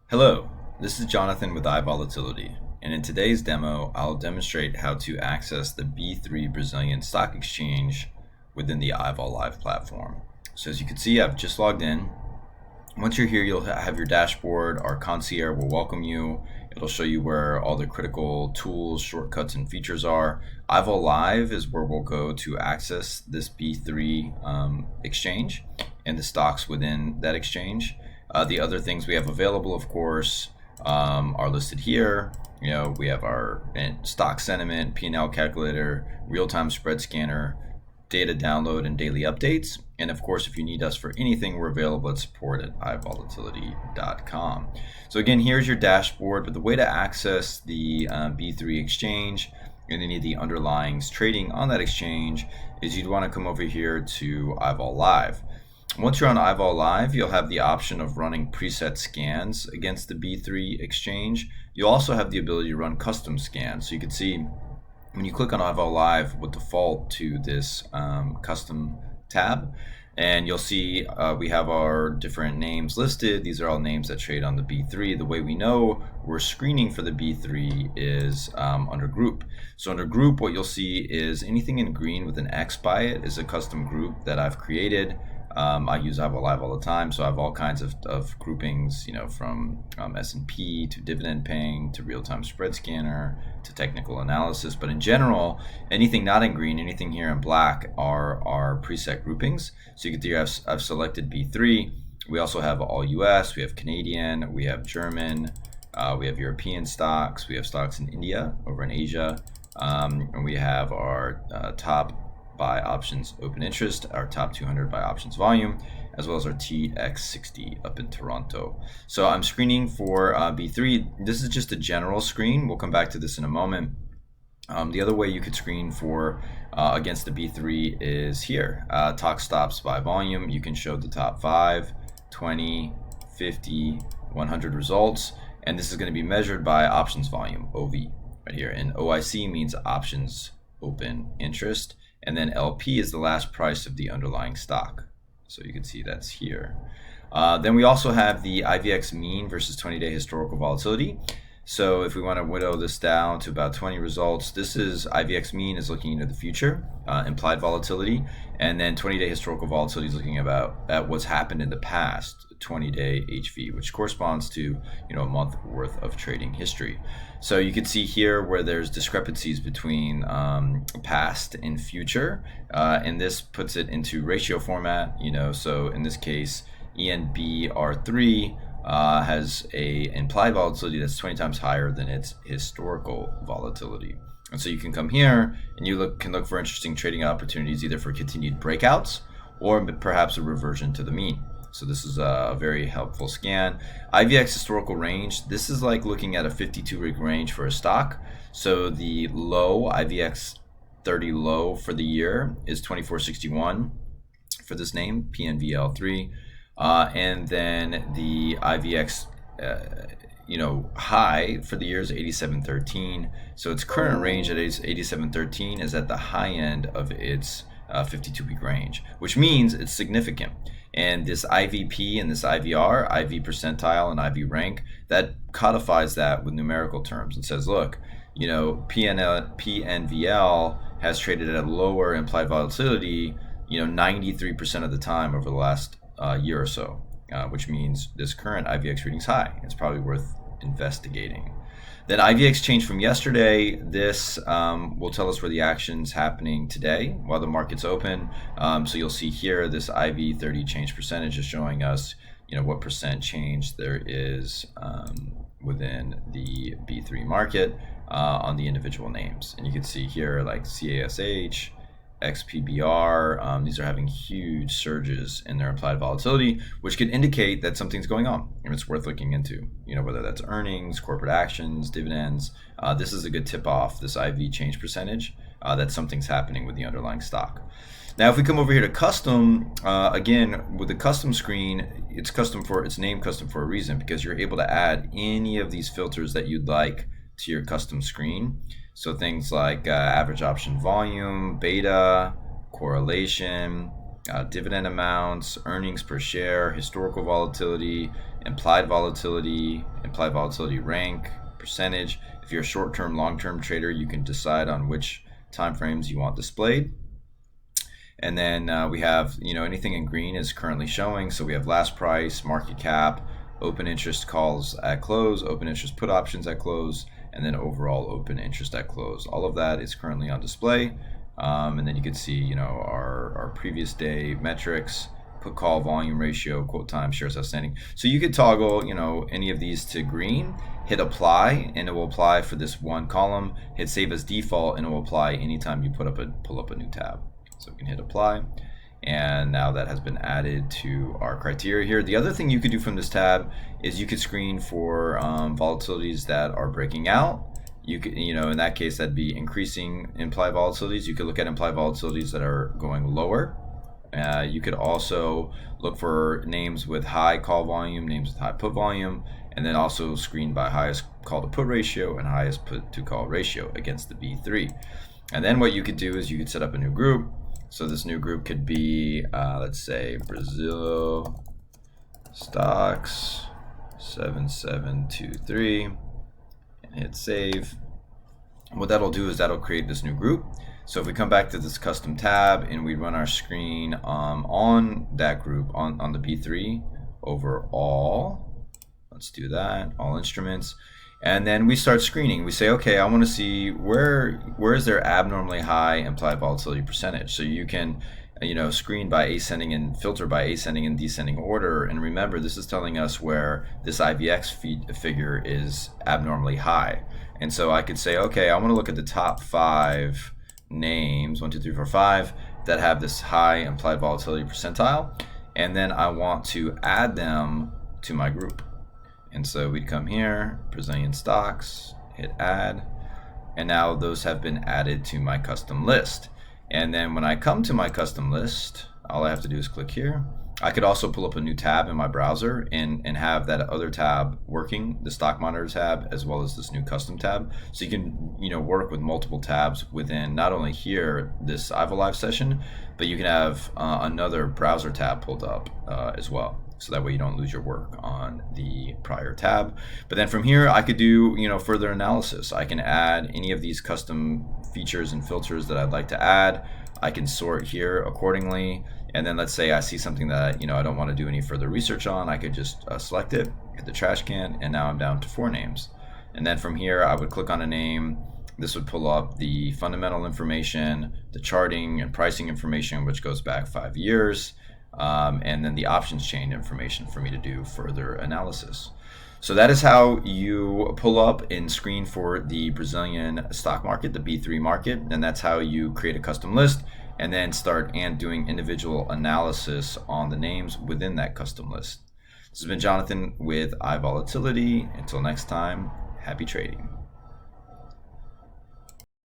Hello, this is Jonathan with IVolLive, and in today's demo, I'll demonstrate how to access the B3 Brazilian Stock Exchange within the IVolLive platform. So as you can see, I've just logged in. Once you're here, you'll have your dashboard. Our concierge will welcome you. It'll show you where all the critical tools, shortcuts, and features are. IVolLive is where we'll go to access this B3 exchange and the stocks within that exchange. The other things we have available, of course, are listed here. We have our stock sentiment, P&L calculator, real-time spread scanner, data download, and daily updates. And of course, if you need us for anything, we're available at support@ivolatility.com. So again, here's your dashboard. But the way to access the B3 exchange and any of the underlyings trading on that exchange is you'd want to come over here to IVolLive. Once you're on IVolLive, you'll have the option of running preset scans against the B3 exchange. You'll also have the ability to run custom scans. So you can see when you click on IVolLive, we'll default to this custom tab, and you'll see we have our different names listed. These are all names that trade on the B3. The way we know we're screening for the B3 is under group. So under group, what you'll see is anything in green with an X by it is a custom group that I've created. I use IVolLive all the time, so I have all kinds of groupings, from S&P to dividend paying to real-time spread scanner to technical analysis. But in general, anything not in green, anything here in black are our preset groupings. So you can see I've selected B3. We also have all US, we have Canadian, we have German, we have European stocks, we have stocks in India, over in Asia, and we have our top by options open interest, our top 200 by options volume, as well as our TX60 up in Toronto. So I'm screening for B3. This is just a general screen. We'll come back to this in a moment. The other way you could screen for against the B3 is here. Talk stops by volume. You can show the top 5, 20, 50, 100 results, and this is going to be measured by options volume, OV, right here. And OIC means options open interest. And then LP is the last price of the underlying stock. So you can see that's here. Then we also have the IVX mean versus 20-day historical volatility. So if we want to whittle this down to about 20 results, this is IVX mean is looking into the future, implied volatility, and then 20-day historical volatility is looking at what's happened in the past, 20-day HV, which corresponds to a month worth of trading history. So you can see here where there's discrepancies between past and future, and this puts it into ratio format. So in this case, ENBR3 has a implied volatility that's 20 times higher than its historical volatility. And so you can come here and you can look for interesting trading opportunities, either for continued breakouts or perhaps a reversion to the mean. So this is a very helpful scan. IVX historical range, this is like looking at a 52-week range for a stock. So the low, IVX 30 low for the year is 2461 for this name, PNVL3. And then the IVX high for the year is 8713. So its current range at 8713 is at the high end of its 52-week range, which means it's significant. And this IVP and this IVR, IV percentile and IV rank, that codifies that with numerical terms and says, look, PNVL has traded at a lower implied volatility, 93% of the time over the last year or so, which means this current IVX reading is high. It's probably worth investigating. Then IVX change from yesterday. This will tell us where the action's happening today while the market's open. So you'll see here this IV30 change percentage is showing us what percent change there is within the B3 market on the individual names. And you can see here like CASH, XPBR, these are having huge surges in their implied volatility, which could indicate that something's going on and it's worth looking into, whether that's earnings, corporate actions, dividends. This is a good tip off, this IV change percentage, that something's happening with the underlying stock. Now, if we come over here to custom, again, with the custom screen, it's named custom for a reason, because you're able to add any of these filters that you'd like to your custom screen. So things like average option volume, beta, correlation, dividend amounts, earnings per share, historical volatility, implied volatility rank, percentage. If you're a short-term, long-term trader, you can decide on which time frames you want displayed. And then we have, anything in green is currently showing. So we have last price, market cap, open interest calls at close, open interest put options at close, and then overall open interest at close. All of that is currently on display. And then you can see, our previous day metrics, put call volume ratio, quote time, shares outstanding. So you could toggle, any of these to green, hit apply, and it will apply for this one column. Hit save as default, and it will apply anytime you pull up a new tab. So we can hit apply, and now that has been added to our criteria here. The other thing you could do from this tab is you could screen for volatilities that are breaking out. You could, in that case, that'd be increasing implied volatilities. You could look at implied volatilities that are going lower. You could also look for names with high call volume, names with high put volume, and then also screen by highest call to put ratio and highest put to call ratio against the B3. And then what you could do is you could set up a new group. So this new group could be, let's say, Brazil stocks 7723, and hit save. What that'll do is that'll create this new group. So if we come back to this custom tab and we run our screen on that group, on the B3 overall, let's do that, all instruments. And then we start screening. We say, okay, I want to see where is there abnormally high implied volatility percentage. So you can, screen by ascending and filter by ascending and descending order. And remember, this is telling us where this IVX figure is abnormally high. And so I could say, okay, I want to look at the top 5 names, 1, 2, 3, 4, 5, that have this high implied volatility percentile. And then I want to add them to my group. And so we'd come here, Brazilian stocks, hit add, and now those have been added to my custom list. And then when I come to my custom list, all I have to do is click here. I could also pull up a new tab in my browser and have that other tab working, the stock monitor tab, as well as this new custom tab. So you can, work with multiple tabs within not only here, this IVolLive session, but you can have another browser tab pulled up as well. So that way you don't lose your work on the prior tab. But then from here, I could do, further analysis. I can add any of these custom features and filters that I'd like to add. I can sort here accordingly. And then let's say I see something that, I don't want to do any further research on. I could just select it, hit the trash can, and now I'm down to 4 names. And then from here, I would click on a name. This would pull up the fundamental information, the charting and pricing information, which goes back 5 years. And then the options chain information for me to do further analysis. So that is how you pull up and screen for the Brazilian stock market, the B3 market, and that's how you create a custom list and then start doing individual analysis on the names within that custom list. This has been Jonathan with iVolatility. Until next time, happy trading.